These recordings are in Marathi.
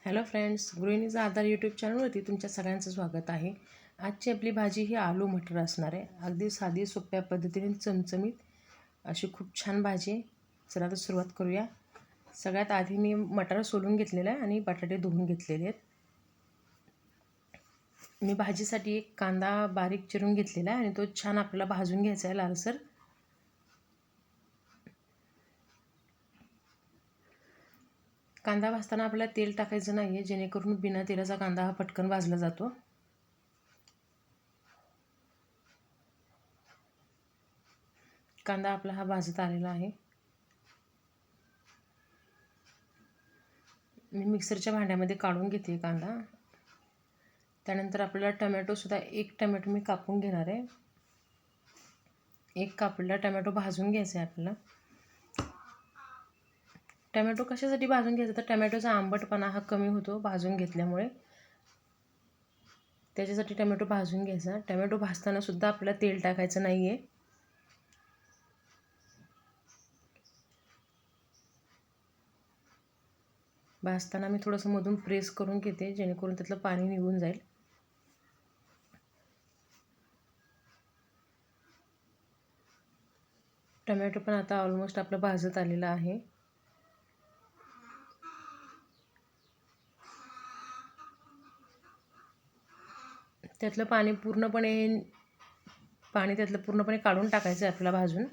हॅलो फ्रेंड्स, गृहिणीचा आधार यूट्यूब चॅनलवरती तुमच्या सगळ्यांचं स्वागत आहे. आजची आपली भाजी ही आलू मटर असणार आहे. अगदी साधी सोप्या पद्धतीने चमचमीत अशी खूप छान भाजी आहे. चला तर सुरुवात करूया. सगळ्यात आधी मी मटार सोलून घेतलेला आहे आणि बटाटे धुवून घेतलेले आहेत. मी भाजीसाठी एक कांदा बारीक चिरून घेतलेला आहे आणि तो छान आपल्याला भाजून घ्यायचा आहे लालसर. कांदा भाजताना आपल्याला तेल टाकायचं नाही आहे, जेणेकरून बिना तेलाचा कांदा हा पटकन भाजला जातो. कांदा आपला हा भाजत आलेला आहे. मी मिक्सरच्या भांड्यामध्ये काढून घेते कांदा. त्यानंतर आपल्याला टमॅटोसुद्धा एक टमॅटो मी कापून घेणार आहे. एक कापलेला टमॅटो भाजून घ्यायचा आहे आपल्याला. टमॅटो कशासाठी भाजून घ्यायचा तर टमॅटोचा आंबटपणा हा कमी होतो भाजून घेतल्यामुळे. त्याच्यासाठी टमॅटो भाजून घ्यायचा. टमॅटो भाजताना सुद्धा आपल्याला तेल टाकायचं नाही आहे. भाजताना मी थोडंसं मधून प्रेस करून घेते, जेणेकरून त्यातलं पाणी निघून जाईल. टमॅटो पण आता ऑलमोस्ट आपलं भाजत आलेलं आहे. त्यातलं पाणी त्यातलं पूर्णपणे काढून टाकायचं आहे आपल्याला भाजून.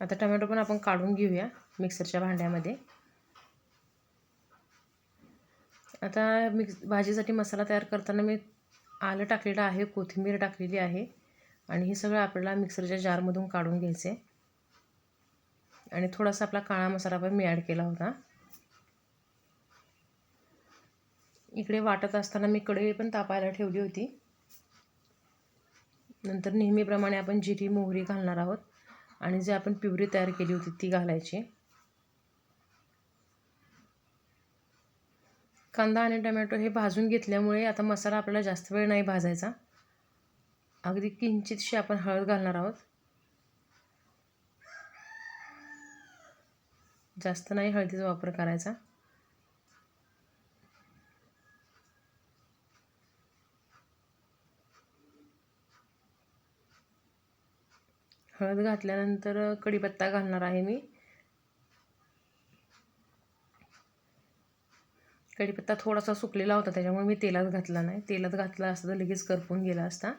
आता टमॅटो पण आपण काढून घेऊया मिक्सरच्या भांड्यामध्ये. आता भाजीसाठी मसाला तयार करताना मी आलं टाकलेलं आहे, कोथिंबीर टाकलेली आहे आणि हे सगळं आपल्याला मिक्सरच्या जारमधून काढून घ्यायचं आहे. आणि थोडासा आपला काळा मसाला पण मी ॲड केला होता. इकडे वाटत असताना मी कढई पण तापायला ठेवली होती. नंतर नेहमीप्रमाणे आपण जिरी मोहरी घालणार आहोत आणि जे आपण प्युरी तयार केली होती ती घालायची. कांदा आणि टमॅटो हे भाजून घेतल्यामुळे आता मसाला आपल्याला जास्त वेळ नाही भाजायचा. अगदी किंचितशी आपण हळद घालणार आहोत. जास्त नाही हळदीचा वापर करायचा. हळद घातल्यानंतर कढीपत्ता घालणार आहे मी. कढीपत्ता थोडासा सुकलेला होता, त्याच्यामुळे मी तेलात घातला नाही. तेलात घातला असता तर लगेच करपून गेला असता.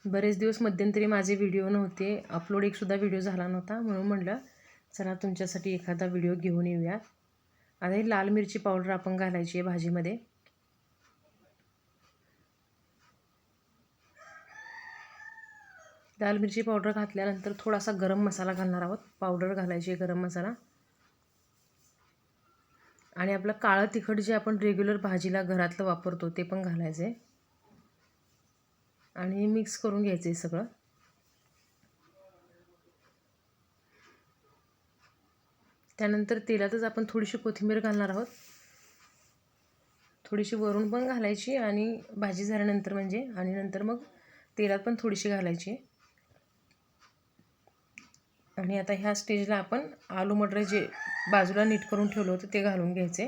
बरेच दिवस मध्यंतरी माझे व्हिडिओ नव्हते, अपलोड एकसुद्धा व्हिडिओ झाला नव्हता, म्हणून म्हटलं चला तुमच्यासाठी एखादा व्हिडिओ घेऊन येऊयात. आता ही लाल मिरची पावडर आपण घालायची आहे भाजीमध्ये. लाल मिरची पावडर घातल्यानंतर थोडासा गरम मसाला घालणार आहोत. पावडर घालायची आहे गरम मसाला. आणि आपलं काळं तिखट जे आपण रेग्युलर भाजीला घरातलं वापरतो ते पण घालायचं आहे. आणि मिक्स करून घ्यायचं आहे सगळं. त्यानंतर तेलातच आपण थोडीशी कोथिंबीर घालणार आहोत. थोडीशी वरून पण घालायची आणि भाजी झाल्यानंतर आणि नंतर मग तेलात पण थोडीशी घालायची. आणि आता ह्या स्टेजला आपण आलू मटर जे बाजूला नीट करून ठेवलं होतं ते घालून घ्यायचे.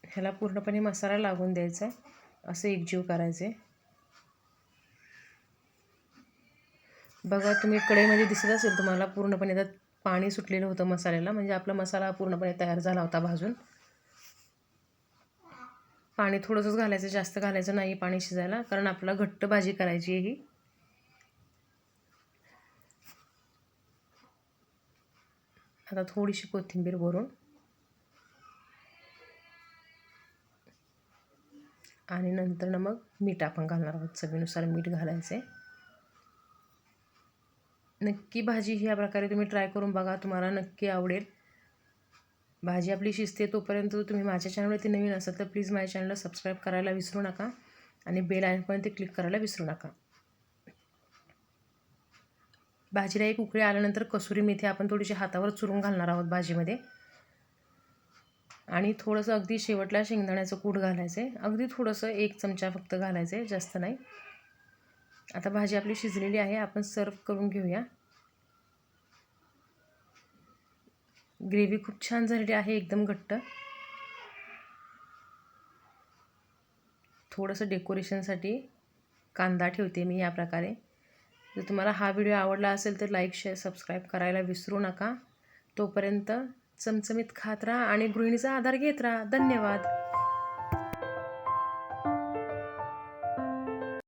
ह्याला पूर्णपणे मसाला लागून द्यायचा आहे, असं एकजीव करायचे. बघा तुम्ही कढईमध्ये दिसत असेल तुम्हाला पूर्णपणे त्यात पाणी सुटलेलं होतं मसाल्याला, म्हणजे आपला मसाला पूर्णपणे तयार झाला होता भाजून. पाणी थोडंसंच घालायचं, जास्त घालायचं नाही पाणी शिजायला, कारण आपल्याला घट्ट भाजी करायची आहे ही. आता थोडीशी कोथिंबीर भरून आणि नंतर मग मीठ आपण घालणार आहोत. चवीनुसार मीठ घालायचे. नक्की भाजी ह्या प्रकारे तुम्ही ट्राय करून बघा, तुम्हाला नक्की आवडेल. भाजी आपली शिजते तोपर्यंत तुम्ही माझ्या चॅनलवरती नवीन असाल तर प्लीज माझ्या चॅनलला सबस्क्राईब करायला विसरू नका आणि बेल आयकॉनवरती क्लिक करायला विसरू नका. भाजीला एक उकळी आल्यानंतर कसुरी मेथी आपण थोडीशी हातावर चुरून घालणार आहोत भाजीमध्ये. आणि थोडंसं अगदी शेवटला शेंगदाण्याचं कूट घालायचं आहे. अगदी थोडंसं 1 चमचा फक्त घालायचं आहे, जास्त नाही. आता भाजी आपली शिजलेली आहे, आपण सर्व करून घेऊया. ग्रेव्ही खूप छान झालेली आहे, एकदम घट्ट. थोडंसं डेकोरेशनसाठी कांदा ठेवते मी या प्रकारे. जर तुम्हाला हा व्हिडिओ आवडला असेल तर लाईक, शेअर, सबस्क्राईब करायला विसरू नका. तोपर्यंत चमचमीत खात राहा आणि गृहिणीचा आधार घेत राहा. धन्यवाद.